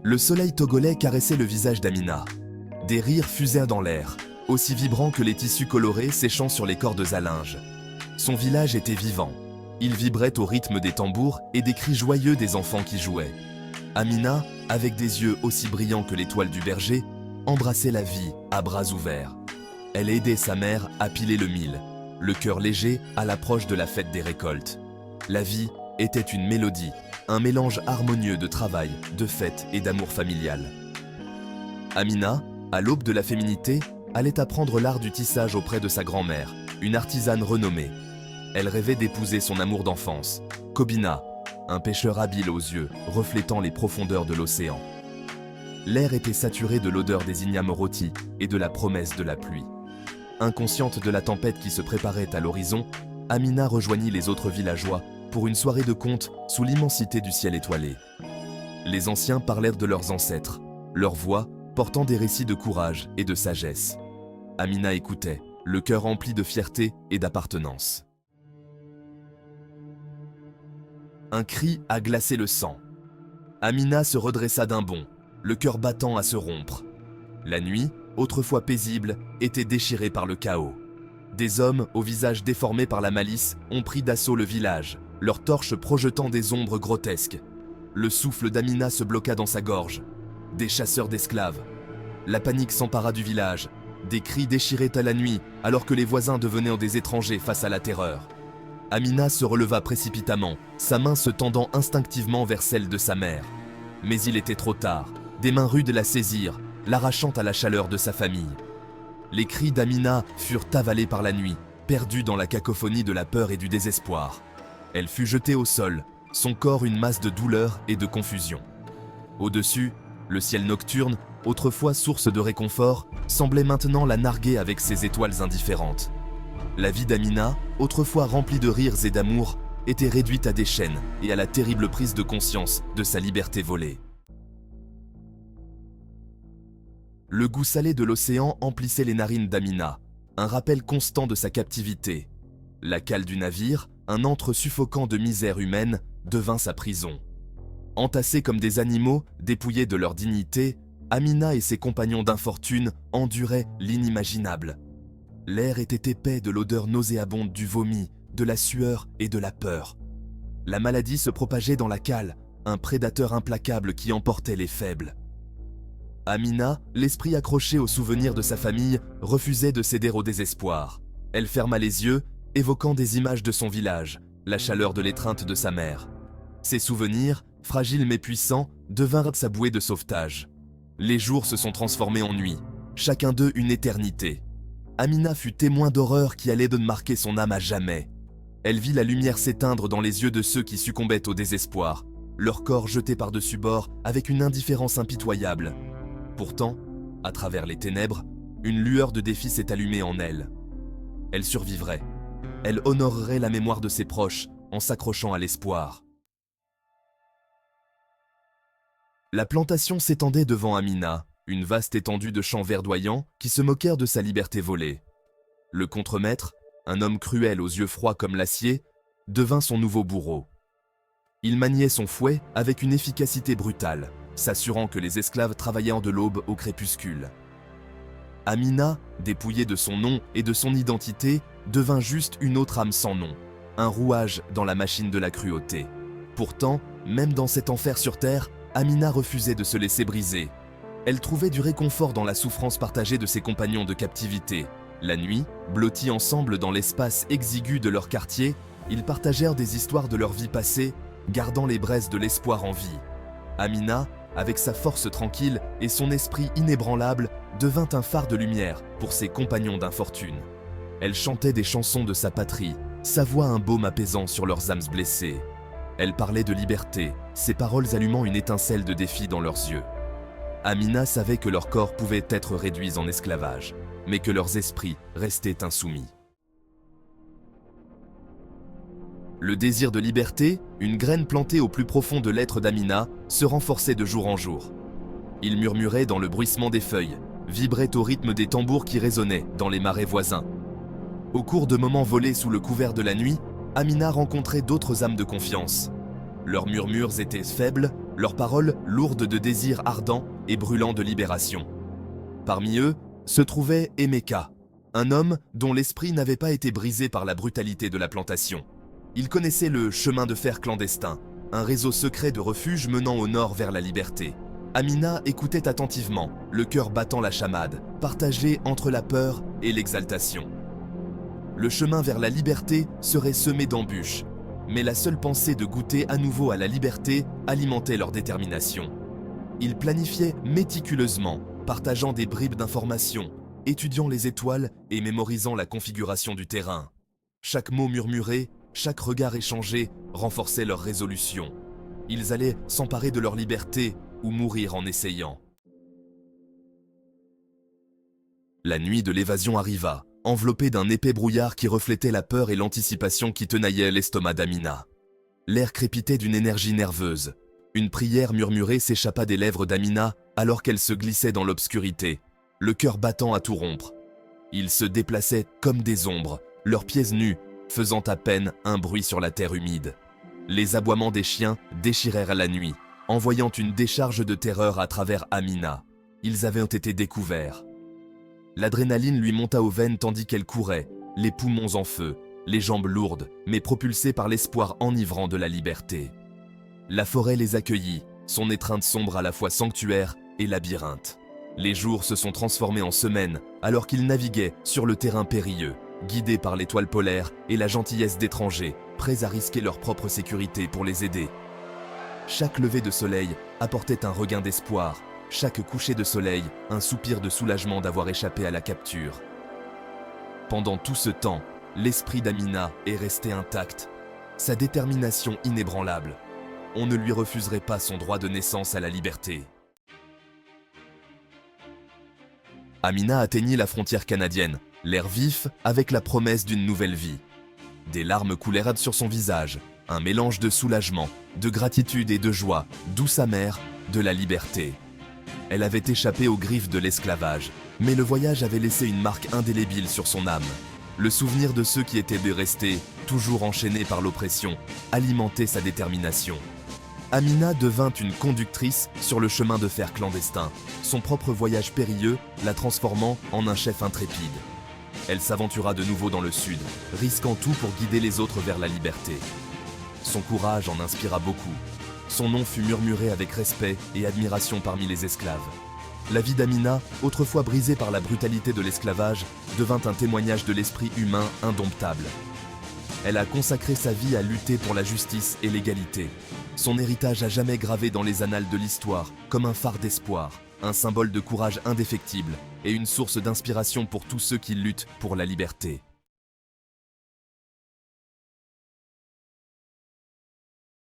Le soleil togolais caressait le visage d'Amina. Des rires fusèrent dans l'air, aussi vibrants que les tissus colorés séchant sur les cordes à linge. Son village était vivant. Il vibrait au rythme des tambours et des cris joyeux des enfants qui jouaient. Amina, avec des yeux aussi brillants que l'étoile du berger, embrassait la vie à bras ouverts. Elle aidait sa mère à piler le mil, le cœur léger à l'approche de la fête des récoltes. La vie était une mélodie, un mélange harmonieux de travail, de fête et d'amour familial. Amina, à l'aube de la féminité, allait apprendre l'art du tissage auprès de sa grand-mère, une artisane renommée. Elle rêvait d'épouser son amour d'enfance, Kobina, un pêcheur habile aux yeux, reflétant les profondeurs de l'océan. L'air était saturé de l'odeur des ignames rôtis et de la promesse de la pluie. Inconsciente de la tempête qui se préparait à l'horizon, Amina rejoignit les autres villageois pour une soirée de contes sous l'immensité du ciel étoilé. Les anciens parlèrent de leurs ancêtres, leurs voix portant des récits de courage et de sagesse. Amina écoutait, le cœur rempli de fierté et d'appartenance. Un cri a glacé le sang. Amina se redressa d'un bond, le cœur battant à se rompre. La nuit, autrefois paisible, était déchirée par le chaos. Des hommes, au visage déformé par la malice, ont pris d'assaut le village, leurs torches projetant des ombres grotesques. Le souffle d'Amina se bloqua dans sa gorge. Des chasseurs d'esclaves. La panique s'empara du village. Des cris déchiraient à la nuit, alors que les voisins devenaient des étrangers face à la terreur. Amina se releva précipitamment, sa main se tendant instinctivement vers celle de sa mère. Mais il était trop tard. Des mains rudes la saisirent, l'arrachant à la chaleur de sa famille. Les cris d'Amina furent avalés par la nuit, perdus dans la cacophonie de la peur et du désespoir. Elle fut jetée au sol, son corps une masse de douleur et de confusion. Au-dessus, le ciel nocturne, autrefois source de réconfort, semblait maintenant la narguer avec ses étoiles indifférentes. La vie d'Amina, autrefois remplie de rires et d'amour, était réduite à des chaînes et à la terrible prise de conscience de sa liberté volée. Le goût salé de l'océan emplissait les narines d'Amina, un rappel constant de sa captivité. La cale du navire, un antre suffocant de misère humaine, devint sa prison. Entassés comme des animaux, dépouillés de leur dignité, Amina et ses compagnons d'infortune enduraient l'inimaginable. L'air était épais de l'odeur nauséabonde du vomi, de la sueur et de la peur. La maladie se propageait dans la cale, un prédateur implacable qui emportait les faibles. Amina, l'esprit accroché aux souvenirs de sa famille, refusait de céder au désespoir. Elle ferma les yeux, évoquant des images de son village, la chaleur de l'étreinte de sa mère. Ces souvenirs, fragiles mais puissants, devinrent sa bouée de sauvetage. Les jours se sont transformés en nuits, chacun d'eux une éternité. Amina fut témoin d'horreurs qui allaient de marquer son âme à jamais. Elle vit la lumière s'éteindre dans les yeux de ceux qui succombaient au désespoir, leur corps jeté par-dessus bord avec une indifférence impitoyable. Pourtant, à travers les ténèbres, une lueur de défi s'est allumée en elle. Elle survivrait. Elle honorerait la mémoire de ses proches en s'accrochant à l'espoir. La plantation s'étendait devant Amina, une vaste étendue de champs verdoyants qui se moquèrent de sa liberté volée. Le contremaître, un homme cruel aux yeux froids comme l'acier, devint son nouveau bourreau. Il maniait son fouet avec une efficacité brutale, s'assurant que les esclaves travaillaient de l'aube au crépuscule. Amina, dépouillée de son nom et de son identité, devint juste une autre âme sans nom, un rouage dans la machine de la cruauté. Pourtant, même dans cet enfer sur terre, Amina refusait de se laisser briser. Elle trouvait du réconfort dans la souffrance partagée de ses compagnons de captivité. La nuit, blottis ensemble dans l'espace exigu de leur quartier, ils partagèrent des histoires de leur vie passée, gardant les braises de l'espoir en vie. Amina, avec sa force tranquille et son esprit inébranlable, devint un phare de lumière pour ses compagnons d'infortune. Elle chantait des chansons de sa patrie, sa voix un baume apaisant sur leurs âmes blessées. Elle parlait de liberté, ses paroles allumant une étincelle de défi dans leurs yeux. Amina savait que leurs corps pouvaient être réduits en esclavage, mais que leurs esprits restaient insoumis. Le désir de liberté, une graine plantée au plus profond de l'être d'Amina, se renforçait de jour en jour. Il murmurait dans le bruissement des feuilles, vibrait au rythme des tambours qui résonnaient dans les marais voisins. Au cours de moments volés sous le couvert de la nuit, Amina rencontrait d'autres âmes de confiance. Leurs murmures étaient faibles, leurs paroles lourdes de désirs ardents et brûlants de libération. Parmi eux se trouvait Emeka, un homme dont l'esprit n'avait pas été brisé par la brutalité de la plantation. Il connaissait le chemin de fer clandestin, un réseau secret de refuges menant au nord vers la liberté. Amina écoutait attentivement, le cœur battant la chamade, partagé entre la peur et l'exaltation. Le chemin vers la liberté serait semé d'embûches, mais la seule pensée de goûter à nouveau à la liberté alimentait leur détermination. Ils planifiaient méticuleusement, partageant des bribes d'informations, étudiant les étoiles et mémorisant la configuration du terrain. Chaque mot murmuré, chaque regard échangé renforçait leur résolution. Ils allaient s'emparer de leur liberté ou mourir en essayant. La nuit de l'évasion arriva, enveloppée d'un épais brouillard qui reflétait la peur et l'anticipation qui tenaillaient l'estomac d'Amina. L'air crépitait d'une énergie nerveuse. Une prière murmurée s'échappa des lèvres d'Amina alors qu'elle se glissait dans l'obscurité, le cœur battant à tout rompre. Ils se déplaçaient comme des ombres, leurs pieds nus, faisant à peine un bruit sur la terre humide. Les aboiements des chiens déchirèrent la nuit, envoyant une décharge de terreur à travers Amina. Ils avaient été découverts. L'adrénaline lui monta aux veines tandis qu'elle courait, les poumons en feu, les jambes lourdes, mais propulsée par l'espoir enivrant de la liberté. La forêt les accueillit, son étreinte sombre à la fois sanctuaire et labyrinthe. Les jours se sont transformés en semaines alors qu'ils naviguaient sur le terrain périlleux, guidés par l'étoile polaire et la gentillesse d'étrangers, prêts à risquer leur propre sécurité pour les aider. Chaque lever de soleil apportait un regain d'espoir, chaque coucher de soleil un soupir de soulagement d'avoir échappé à la capture. Pendant tout ce temps, l'esprit d'Amina est resté intact, sa détermination inébranlable. On ne lui refuserait pas son droit de naissance à la liberté. Amina atteignit la frontière canadienne, l'air vif avec la promesse d'une nouvelle vie. Des larmes coulèrent sur son visage, un mélange de soulagement, de gratitude et de joie, douce amère, de la liberté. Elle avait échappé aux griffes de l'esclavage, mais le voyage avait laissé une marque indélébile sur son âme. Le souvenir de ceux qui étaient restés, toujours enchaînés par l'oppression, alimentait sa détermination. Amina devint une conductrice sur le chemin de fer clandestin, son propre voyage périlleux la transformant en un chef intrépide. Elle s'aventura de nouveau dans le sud, risquant tout pour guider les autres vers la liberté. Son courage en inspira beaucoup. Son nom fut murmuré avec respect et admiration parmi les esclaves. La vie d'Amina, autrefois brisée par la brutalité de l'esclavage, devint un témoignage de l'esprit humain indomptable. Elle a consacré sa vie à lutter pour la justice et l'égalité. Son héritage à jamais gravé dans les annales de l'histoire, comme un phare d'espoir, un symbole de courage indéfectible et une source d'inspiration pour tous ceux qui luttent pour la liberté.